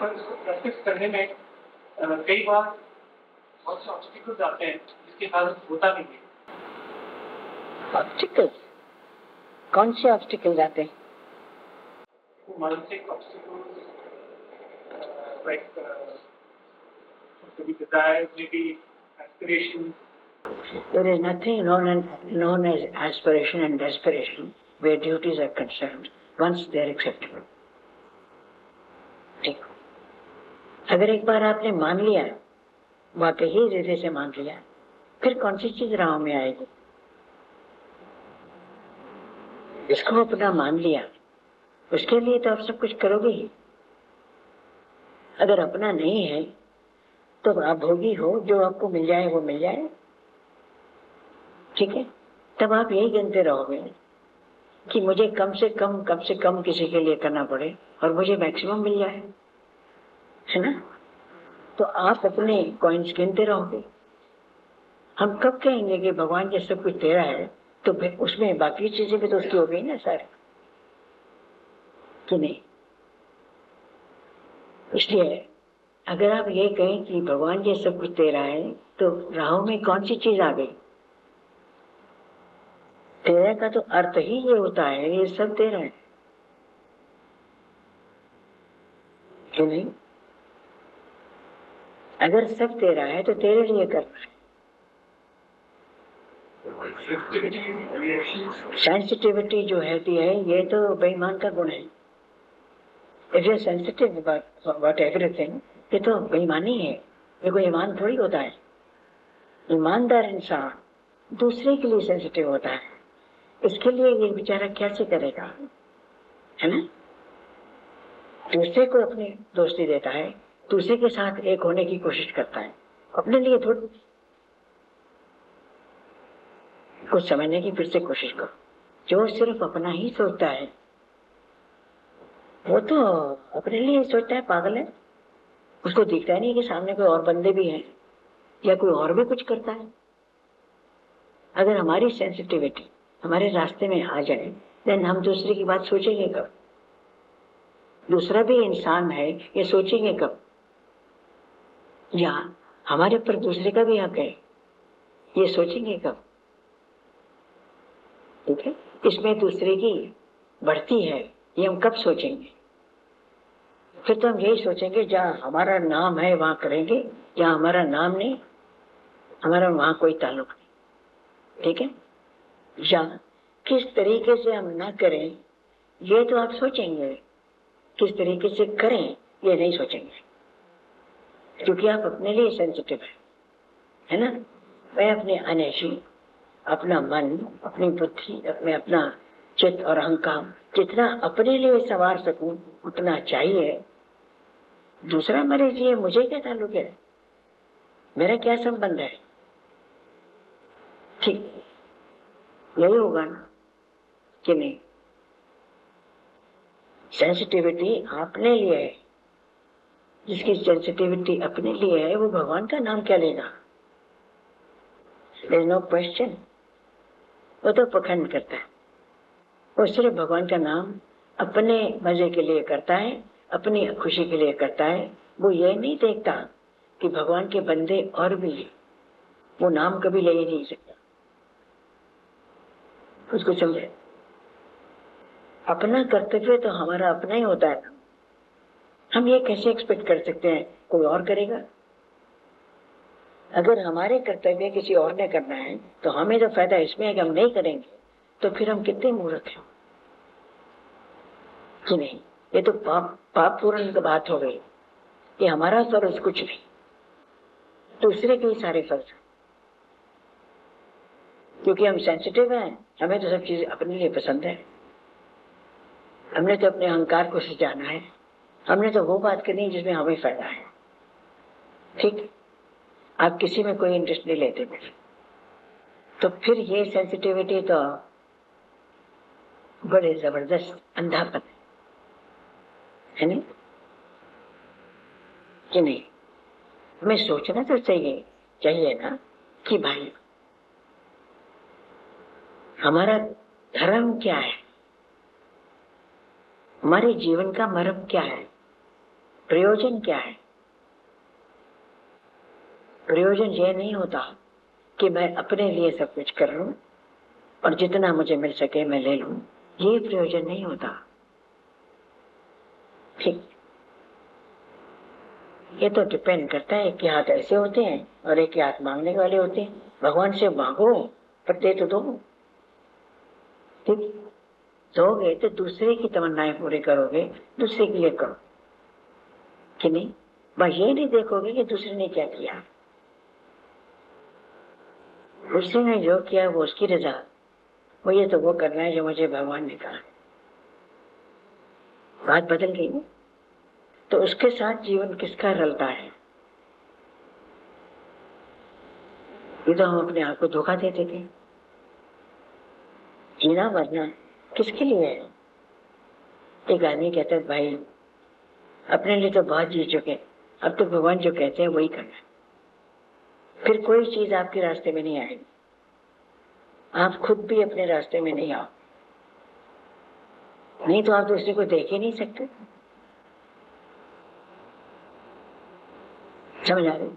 पर इसको प्रैक्टिस करने में कई बार बहुत से ऑब्स्टिकल्स आते हैं जिसके कारण होता नहीं है। ऑब्स्टिकल्स? कौन से ऑब्स्टिकल्स आते हैं? मानसिक ऑब्स्टिकल्स, लाइक कभी desire, maybe aspiration. There is nothing known as aspiration and desperation where duties are concerned once they are acceptable. ठीक, अगर एक बार आपने मान लिया, वाकई ही हृदय से मान लिया, फिर कौन सी चीज राह में आएगी? इसको अपना मान लिया, उसके लिए तो आप सब कुछ करोगे ही। अगर अपना नहीं है तो आप भोगी हो, जो आपको मिल जाए वो मिल जाए, ठीक है? तब आप यही गिनते रहोगे कि मुझे कम से कम किसी के लिए करना पड़े और मुझे मैक्सिमम मिल जाए, है ना? तो आप अपने कॉइन्स गिनते रहोगे। हम कब कहेंगे कि भगवान ये सब कुछ तेरा है, तो उसमें बाकी चीजें भी तो उसकी हो गई ना सारे, कि नहीं? इसलिए अगर आप ये कहें कि भगवान ये सब कुछ तेरा है, तो राहों में कौन सी चीज आ गई? तेरा का तो अर्थ ही ये होता है ये सब तेरा है, कि नहीं? अगर सब तेरा है तो तेरे लिए करना है। सेंसिटिविटी जो है ये तो बेईमान का गुण है। If you sensitive about everything, ये तो बेईमानी है। ये कोई ईमान थोड़ी होता है। ईमानदार इंसान दूसरे के लिए सेंसिटिव होता है। इसके लिए ये बेचारा कैसे करेगा, है ना? दूसरे को अपनी दोस्ती देता है, दूसरे के साथ एक होने की कोशिश करता है, अपने लिए थोड़ी। कुछ समझने की फिर से कोशिश करो। जो सिर्फ अपना ही सोचता है वो तो अपने लिए सोचता है, पागल है। उसको दिखता नहीं कि सामने कोई और बंदे भी हैं या कोई और भी कुछ करता है। अगर हमारी सेंसिटिविटी हमारे रास्ते में आ जाए, देन हम दूसरे की बात सोचेंगे कब? दूसरा भी इंसान है, ये सोचेंगे कब? या हमारे पर दूसरे का भी हक है, ये सोचेंगे कब? ठीक है, इसमें दूसरे की बढ़ती है, ये हम कब सोचेंगे? फिर तो हम यही सोचेंगे जहां हमारा नाम है वहां करेंगे, जहां हमारा नाम नहीं, हमारा वहां कोई ताल्लुक नहीं। ठीक है? या किस तरीके से हम ना करें ये तो आप सोचेंगे, किस तरीके से करें ये नहीं सोचेंगे, क्योंकि आप अपने लिए सेंसिटिव है ना? मैं अपने अनैशी, अपना मन, अपनी बुद्धि, अपना चित्त और अहंकार जितना अपने लिए संवार सकूं उतना चाहिए। दूसरा मेरे लिए मुझे क्या ताल्लुक है, मेरा क्या संबंध है? ठीक यही होगा ना, कि नहीं? सेंसिटिविटी अपने लिए है। जिसकी सेंसिटिविटी अपने लिए है वो भगवान का नाम क्या लेगा? There is no question। वो तो पखंड करता है। वो सिर्फ भगवान का नाम अपने मजे के लिए करता है, अपनी खुशी के लिए करता है। वो ये नहीं देखता कि भगवान के बंदे और भी हैं, वो नाम कभी ले ही नहीं सकता। उसको समझे, अपना कर्तव्य तो हमारा अपना ही होता है। हम ये कैसे एक्सपेक्ट कर सकते हैं कोई और करेगा? अगर हमारे कर्तव्य किसी और ने करना है तो हमें तो फायदा इसमें है कि हम नहीं करेंगे, तो फिर हम कितने मूर्ख हैं, कि नहीं? ये तो पाप पूर्ण की बात हो गई कि हमारा फर्ज कुछ नहीं, दूसरे के ही सारे फर्ज। क्योंकि हम सेंसिटिव हैं, हमें तो सब चीजें अपने लिए पसंद है। हमने तो अपने अहंकार को सजाना है, हमने तो वो बात करनी जिसमें हमें फायदा है। ठीक, आप किसी में कोई इंटरेस्ट नहीं लेते तो फिर ये सेंसिटिविटी तो बड़े जबरदस्त अंधापन है नहीं, कि नहीं? हमें सोचना तो चाहिए ना कि भाई हमारा धर्म क्या है, हमारे जीवन का मर्म क्या है, प्रयोजन क्या है? प्रयोजन यह नहीं होता कि मैं अपने लिए सब कुछ कर लूं और जितना मुझे मिल सके मैं ले लूं। ये प्रयोजन नहीं होता। ठीक, ये तो डिपेंड करता है कि हाथ ऐसे होते हैं और एक हाथ मांगने वाले होते हैं। भगवान से मांगो पर दे तो दो। ठीक, दोगे तो दूसरे की तमन्नाएं पूरी करोगे, दूसरे के लिए करो कि नहीं। बस ये नहीं देखोगे कि दूसरे ने क्या किया। उसने ने जो किया वो उसकी रजा, वो ये तो वो करना है जो मुझे भगवान ने कहा। बात बदल गई ना। तो उसके साथ जीवन किसका रलता है? ये तो हम अपने आप को धोखा देते थे। जीना मरना किसके लिए है? एक आदमी कहता है भाई अपने लिए तो बहुत जी चुके, अब तो भगवान जो कहते हैं वही करना है। फिर कोई चीज आपके रास्ते में नहीं आएगी, आप खुद भी अपने रास्ते में नहीं आओ, नहीं तो आप दूसरे को देख ही नहीं सकते। समझ आ रही?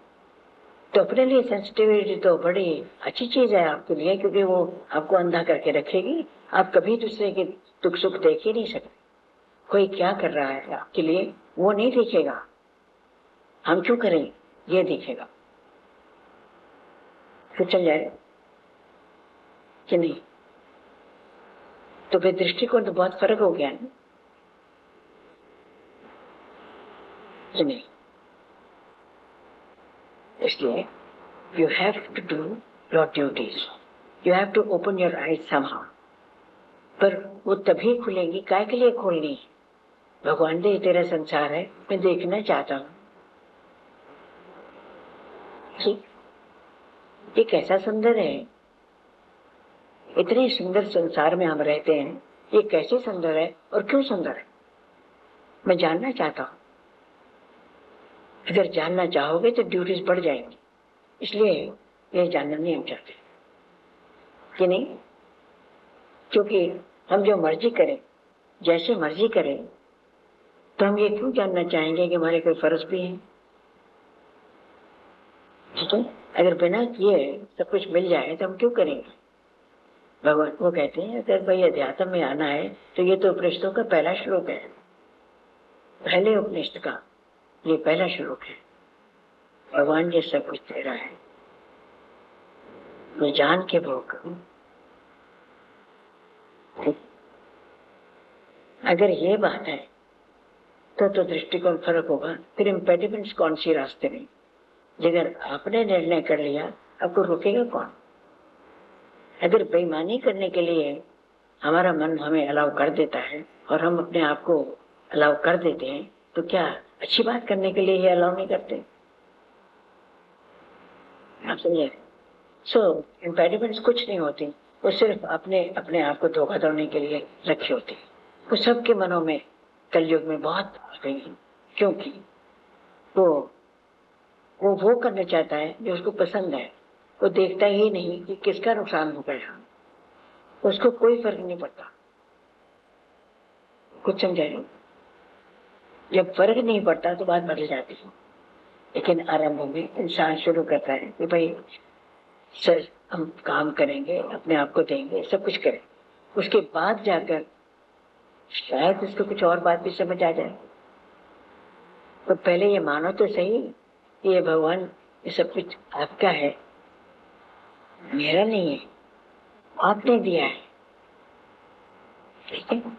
तो अपने लिए सेंसिटिविटी तो बड़ी अच्छी चीज है आपके लिए, क्योंकि वो आपको अंधा करके रखेगी। आप कभी दूसरे के दुख सुख देख ही नहीं सकते। कोई क्या कर रहा है आपके लिए वो नहीं देखेगा, हम क्यों करें ये देखेगा। फिर चल जाए कि नहीं? तो फिर दृष्टिकोण तो बहुत फर्क हो गया ना कि नहीं? इसलिए you have to do your duties, you have to open your eyes somehow. पर वो तभी खुलेंगी, काय के लिए खोलनी? भगवान दे तेरा संसार है, मैं देखना चाहता हूँ कि ये कैसा सुंदर है। इतने सुंदर संसार में हम रहते हैं, ये कैसे सुंदर है और क्यों सुंदर है, मैं जानना चाहता हूँ। अगर जानना चाहोगे तो ड्यूटीज बढ़ जाएंगी, इसलिए ये जानना नहीं हम चाहते कि नहीं। क्योंकि हम जो मर्जी करें, जैसे मर्जी करें, तो हम ये क्यों जानना चाहेंगे कि हमारे कोई फर्ज भी है? ठीक है, अगर बिना किए सब कुछ मिल जाए तो हम क्यों करेंगे? भगवान वो कहते हैं अगर भाई अध्यात्म में आना है तो ये तो उपनिषदों का पहला श्लोक है, पहले उपनिषद का ये पहला श्लोक है। भगवान ये सब कुछ दे रहा है, मैं जान के भोग करूं। अगर ये बात है तो दृष्टिकोण फर्क होगा। फिर इम्पेडिमेंट्स कौन सी रास्ते में? अगर आपने निर्णय कर लिया, आपको रोकेगा कौन? अगर बेईमानी करने के लिए हमारा मन हमें अलाउ कर देता है और हम अपने आप को अलाउ कर देते हैं, तो क्या अच्छी बात करने के लिए ये अलाउ नहीं करते? आप समझे? सो इम्पेडिमेंट्स कुछ नहीं होती, वो सिर्फ अपने अपने आप को धोखा देने के लिए रखी होती। वो सबके मनों में कलयुग में बहुत आ गई है, क्योंकि वो करना चाहता है जो उसको पसंद है। वो देखता ही नहीं कि किसका नुकसान हो गया, उसको कोई फर्क नहीं पड़ता। कुछ समझाए? जब फर्क नहीं पड़ता तो बात बदल जाती है। लेकिन आरंभ में इंसान शुरू करता है कि भाई सर हम काम करेंगे, अपने आप को देंगे, सब कुछ करें, उसके बाद जाकर शायद उसको कुछ और बात भी समझ आ जाए। तो पहले ये मानो तो सही कि ये भगवान ये सब कुछ आपका है, मेरा नहीं है, आपने दिया है। ठीक है।